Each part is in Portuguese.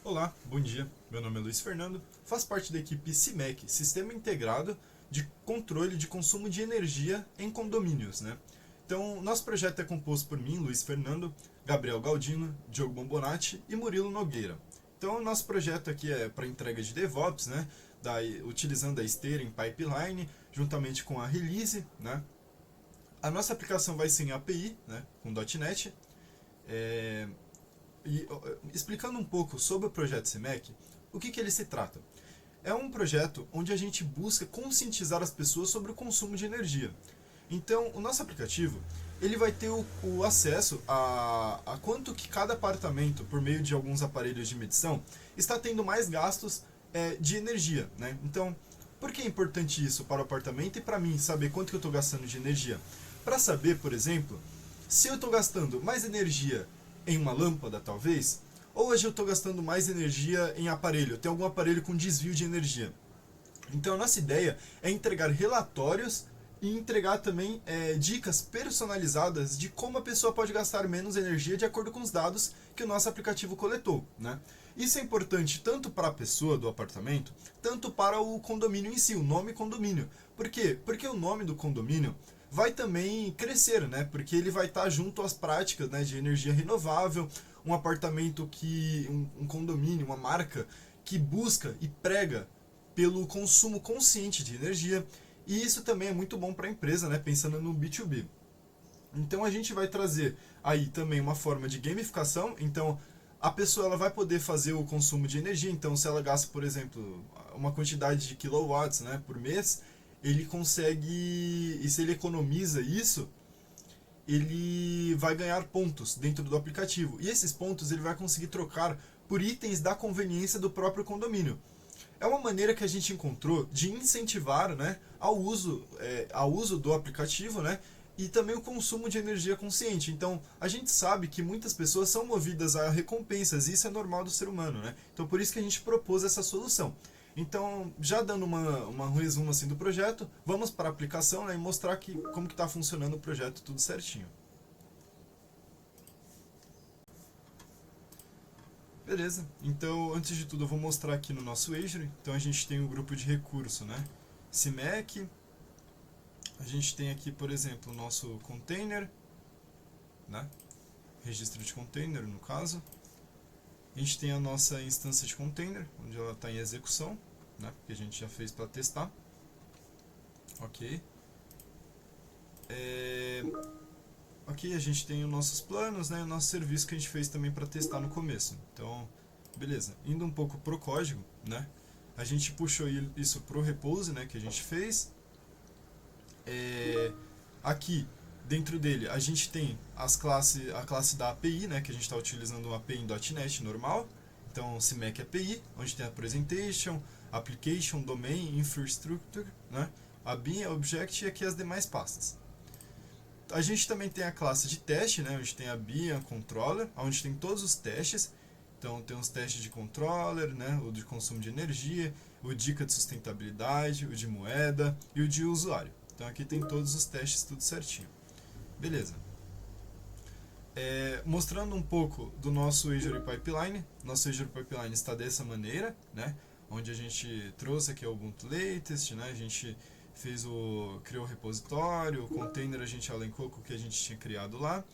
Olá, bom dia. Meu nome é Luiz Fernando, faço parte da equipe CIMEC, Sistema Integrado de Controle de Consumo de Energia em Condomínios, né? Então, nosso projeto é composto por mim, Luiz Fernando, Gabriel Galdino, Diogo Bombonati e Murilo Nogueira. Então, nosso projeto aqui é para entrega de DevOps, né? Utilizando a esteira em pipeline, juntamente com a release, né? A nossa aplicação vai ser em API, né? Com .NET. É, Explicando um pouco sobre o projeto CIMEC, o que ele se trata? É um projeto onde a gente busca conscientizar as pessoas sobre o consumo de energia. Então, o nosso aplicativo ele vai ter o acesso a quanto que cada apartamento, por meio de alguns aparelhos de medição, está tendo mais gastos de energia. Né? Então, por que é importante isso para o apartamento e para mim saber quanto que eu estou gastando de energia? Para saber, por exemplo, se eu estou gastando mais energia em uma lâmpada, talvez, ou hoje eu estou gastando mais energia em aparelho, tem algum aparelho com desvio de energia. Então a nossa ideia é entregar relatórios e entregar também dicas personalizadas de como a pessoa pode gastar menos energia de acordo com os dados que o nosso aplicativo coletou. Né? Isso é importante tanto para a pessoa do apartamento, tanto para o condomínio em si, o nome condomínio. Por quê? Porque o nome do condomínio vai também crescer, né? Porque ele vai estar junto às práticas, né, de energia renovável, um apartamento um condomínio, uma marca que busca e prega pelo consumo consciente de energia, e isso também é muito bom para a empresa, né, pensando no B2B. Então a gente vai trazer aí também uma forma de gamificação, então a pessoa ela vai poder fazer o consumo de energia, então se ela gasta, por exemplo, uma quantidade de kilowatts, né, por mês, ele consegue, e se ele economiza isso, ele vai ganhar pontos dentro do aplicativo. E esses pontos ele vai conseguir trocar por itens da conveniência do próprio condomínio. É uma maneira que a gente encontrou de incentivar, né, ao uso do aplicativo, né, e também o consumo de energia consciente. Então, a gente sabe que muitas pessoas são movidas a recompensas, e isso é normal do ser humano. Né? Então, por isso que a gente propôs essa solução. Então, já dando um resumo assim do projeto, vamos para a aplicação, né, e mostrar como que está funcionando o projeto tudo certinho. Beleza, então antes de tudo eu vou mostrar aqui no nosso Azure. Então a gente tem o grupo de recurso, né? CIMEC, a gente tem aqui, por exemplo, o nosso container, né? Registro de container, no caso. A gente tem a nossa instância de container, onde ela está em execução, né? Que a gente já fez para testar. Ok. Aqui a gente tem os nossos planos, né? O nosso serviço que a gente fez também para testar no começo. Então, beleza. Indo um pouco pro código, né? A gente puxou isso pro repose, né? Que a gente fez. Aqui dentro dele a gente tem a classe da API, né, que a gente está utilizando uma API em .NET normal. Então, CIMEC API, onde tem a Presentation, Application, Domain, Infrastructure, né, a BIM, a Object e aqui as demais pastas. A gente também tem a classe de teste, né, onde tem a BIM, a Controller, onde tem todos os testes. Então, tem os testes de controller, né, o de consumo de energia, o dica de sustentabilidade, o de moeda e o de usuário. Então aqui tem todos os testes tudo certinho. Beleza. Mostrando um pouco do nosso Azure Pipeline. Nosso Azure Pipeline está dessa maneira, né? Onde a gente trouxe aqui o Ubuntu Latest, né? A gente criou o repositório, o container a gente elencou com o que a gente tinha criado lá.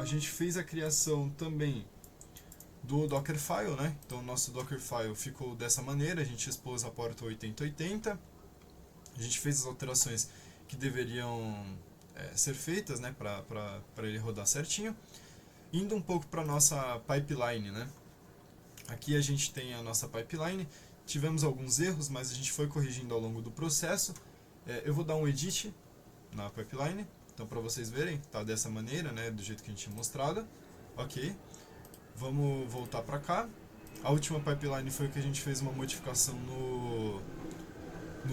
A gente fez a criação também do Dockerfile, né? Então o nosso Dockerfile ficou dessa maneira, a gente expôs a porta 8080. A gente fez as alterações que deveriam ser feitas, né, para ele rodar certinho. Indo um pouco para a nossa pipeline, né? Aqui a gente tem a nossa pipeline. Tivemos alguns erros, mas a gente foi corrigindo ao longo do processo. Eu vou dar um edit na pipeline, então para vocês verem, tá dessa maneira, né, do jeito que a gente tinha mostrado. Ok. Vamos voltar para cá. A última pipeline foi que a gente fez uma modificação no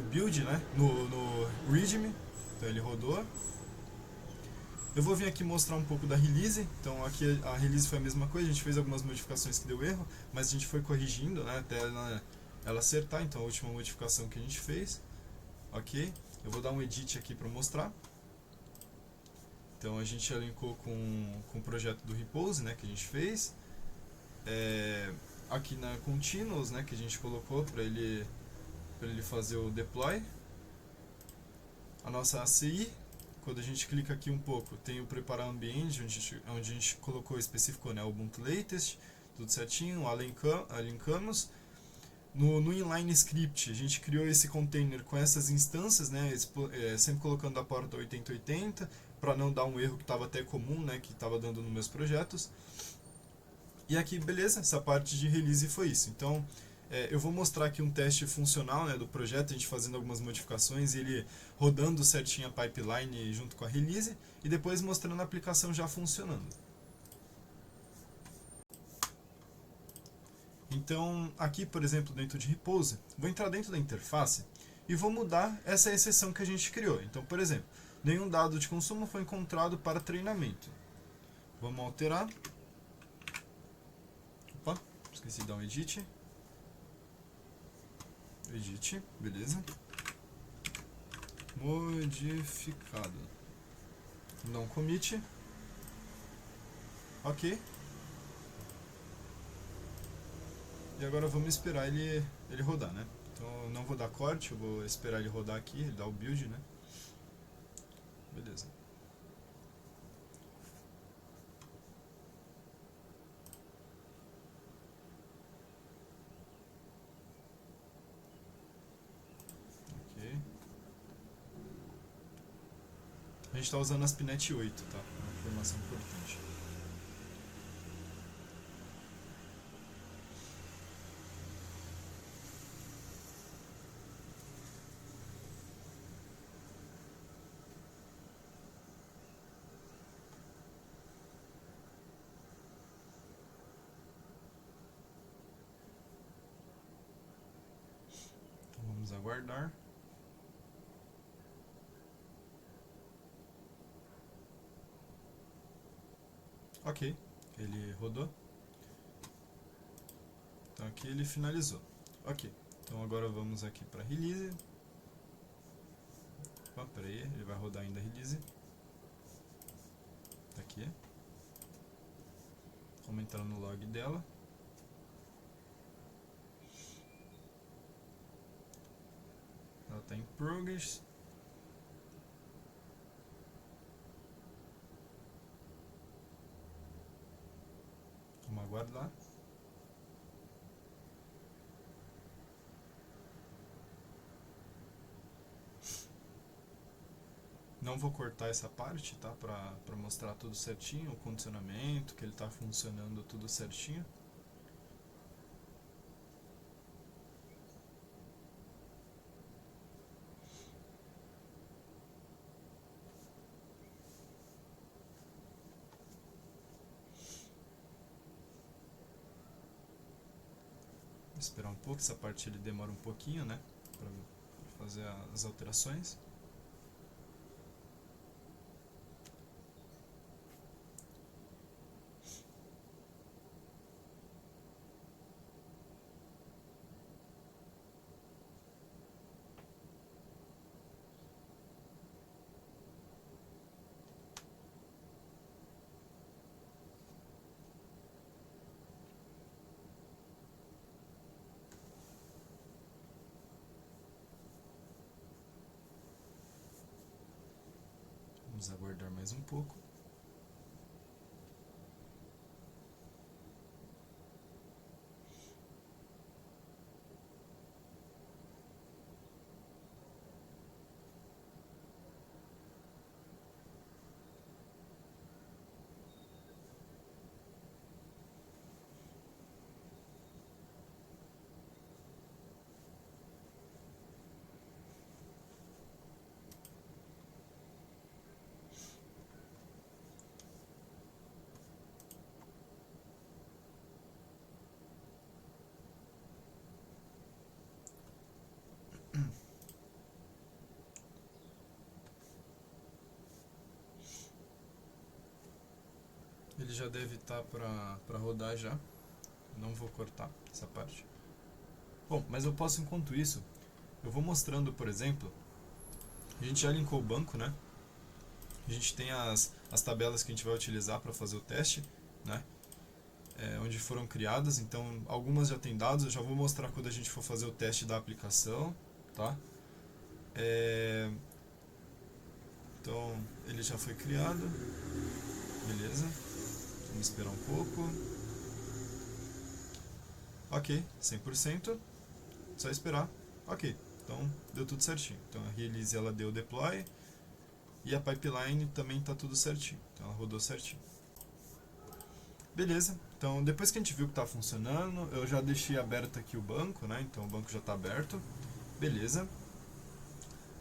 build, né? No readme, então ele rodou. Eu vou vir aqui mostrar um pouco da release. Então aqui a release foi a mesma coisa, a gente fez algumas modificações que deu erro, mas a gente foi corrigindo, né, até ela acertar. Então a última modificação que a gente fez. Ok, eu vou dar um edit aqui para mostrar. Então a gente elencou com o projeto do repose, né, que a gente fez. aqui na Continuous, né, que a gente colocou para ele fazer o deploy. A nossa ACI, quando a gente clica aqui um pouco, tem o preparar ambiente, onde a gente colocou específico, né, Ubuntu Latest, tudo certinho, linkamos. No inline script, a gente criou esse container com essas instâncias, né, sempre colocando a porta 8080, para não dar um erro que estava até comum, né, que estava dando nos meus projetos. E aqui, beleza, essa parte de release foi isso. Então, eu vou mostrar aqui um teste funcional, né, do projeto, a gente fazendo algumas modificações e ele rodando certinho a pipeline junto com a release, e depois mostrando a aplicação já funcionando. Então, aqui, por exemplo, dentro de Repose, vou entrar dentro da interface e vou mudar essa exceção que a gente criou. Então, por exemplo, nenhum dado de consumo foi encontrado para treinamento. Vamos alterar. Opa, esqueci de dar um edit. Edit, beleza. Modificado. Não commit. Ok. E agora vamos esperar ele rodar, né? Então eu não vou dar corte, eu vou esperar ele rodar aqui, ele dá o build, né? Beleza. Ok. A gente está usando ASP.NET 8, tá? Uma informação importante. Então vamos aguardar. Ok, ele rodou. Então aqui ele finalizou. Ok, então agora vamos aqui para release. Opa, peraí, ele vai rodar ainda a release. Tá aqui. Vamos entrar no log dela. Ela está em progress. Vamos aguardar. Não vou cortar essa parte, tá? Para mostrar tudo certinho, o condicionamento, que ele está funcionando tudo certinho. Vou esperar um pouco, essa parte ele demora um pouquinho, né? Para fazer as alterações. Vamos aguardar mais um pouco. Ele já deve estar para rodar já. Não vou cortar essa parte. Bom, mas eu posso, enquanto isso, eu vou mostrando, por exemplo, a gente já linkou o banco, né? A gente tem as tabelas que a gente vai utilizar para fazer o teste, né? onde foram criadas. Então, algumas já tem dados, eu já vou mostrar quando a gente for fazer o teste da aplicação, tá? Então, ele já foi criado, beleza. Vamos esperar um pouco. Ok, 100%, só esperar. Ok, então deu tudo certinho. Então a release ela deu deploy e a pipeline também está tudo certinho. Então ela rodou certinho. Beleza, então depois que a gente viu que está funcionando, eu já deixei aberto aqui o banco, né? Então o banco já está aberto. Beleza.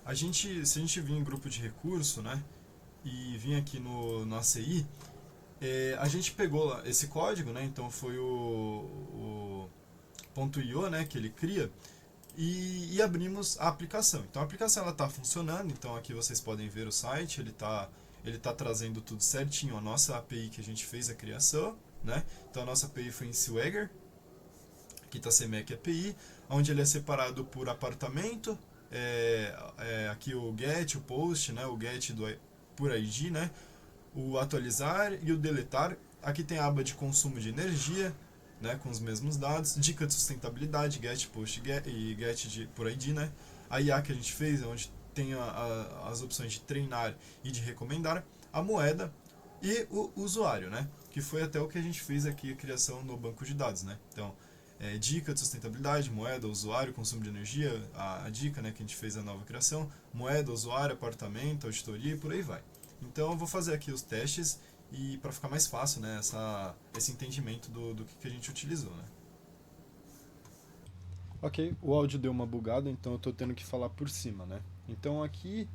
Se a gente vir em grupo de recurso, né? E vir aqui no ACI, a gente pegou lá esse código, né? Então foi o .io, né? Que ele cria. E abrimos a aplicação. Então a aplicação está funcionando, então aqui vocês podem ver o site, ele tá trazendo tudo certinho, a nossa API que a gente fez a criação, né? Então a nossa API foi em Swagger, aqui está CMake API, onde ele é separado por apartamento, aqui o get, o post, né? O get por ID, né? O atualizar e o deletar. Aqui tem a aba de consumo de energia, né, com os mesmos dados, dica de sustentabilidade, get, post e get por ID, né? A IA que a gente fez, onde tem as opções de treinar e de recomendar, a moeda e o usuário, né? Que foi até o que a gente fez aqui, a criação no banco de dados, né? Então, dica de sustentabilidade, moeda, usuário, consumo de energia, a dica, né, que a gente fez a nova criação, moeda, usuário, apartamento, auditoria e por aí vai. Então eu vou fazer aqui os testes e para ficar mais fácil, né, esse entendimento do que a gente utilizou, né. Ok, o áudio deu uma bugada, então eu estou tendo que falar por cima, né. Então aqui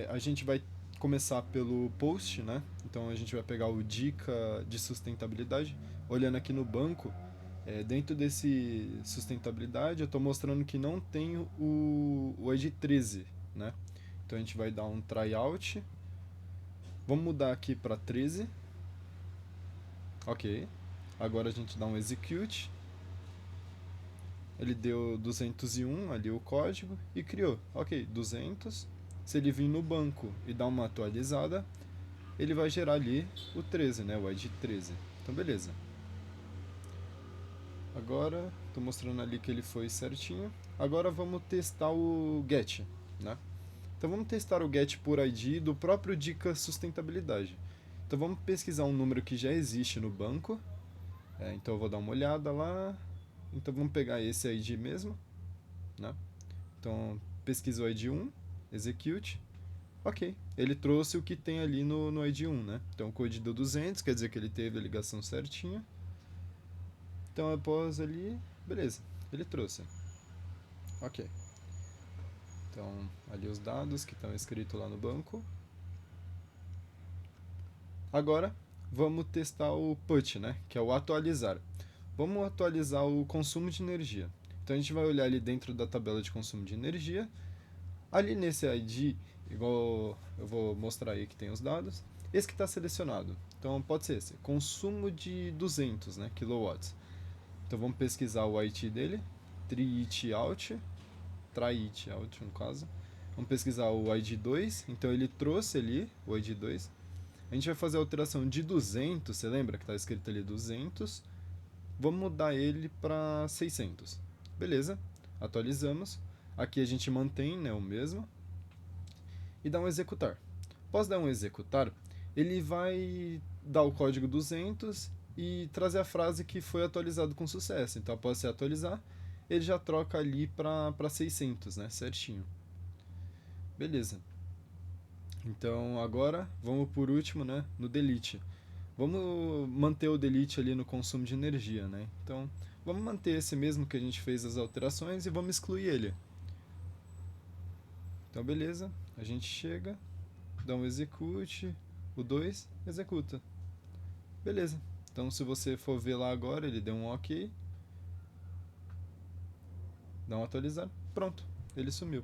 a gente vai começar pelo post, né. Então a gente vai pegar o dica de sustentabilidade. Olhando aqui no banco, dentro desse sustentabilidade, eu estou mostrando que não tem o ID 13, né. Então a gente vai dar um tryout. Vamos mudar aqui para 13. Ok. Agora a gente dá um execute. Ele deu 201 ali o código e criou. Ok, 200. Se ele vir no banco e dar uma atualizada, ele vai gerar ali o 13, né? O ID 13. Então beleza. Agora, estou mostrando ali que ele foi certinho. Agora vamos testar o get, né? Então vamos testar o get por ID do próprio dica sustentabilidade. Então vamos pesquisar um número que já existe no banco. Então eu vou dar uma olhada lá. Então vamos pegar esse ID mesmo, né? Então pesquisa o ID 1, execute. Ok, ele trouxe o que tem ali no ID 1, né? Então o code deu 200, quer dizer que ele teve a ligação certinha. Então após ali, beleza, ele trouxe. Ok. Então ali os dados que estão escritos lá no banco. Agora vamos testar o put, né? Que é o atualizar. Vamos atualizar o consumo de energia. Então a gente vai olhar ali dentro da tabela de consumo de energia. Ali nesse ID, igual eu vou mostrar aí que tem os dados, esse que está selecionado. Então pode ser esse, consumo de 200, né, kilowatts. Então vamos pesquisar o IT dele, try out no caso. Vamos pesquisar o ID 2, então ele trouxe ali o ID 2. A gente vai fazer a alteração de 200, você lembra que está escrito ali 200. Vamos mudar ele para 600. Beleza, atualizamos. Aqui a gente mantém, né, o mesmo. E dá um executar. Após dar um executar, ele vai dar o código 200 e trazer a frase que foi atualizado com sucesso. Então após se atualizar, ele já troca ali para 600, né, certinho. Beleza. Então agora vamos por último, né, no delete. Vamos manter o delete ali no consumo de energia, né? Então vamos manter esse mesmo que a gente fez as alterações e vamos excluir ele. Então beleza, a gente chega, dá um execute, o 2 executa. Beleza. Então se você for ver lá agora, ele deu um ok. Dá um atualizar, pronto, ele sumiu.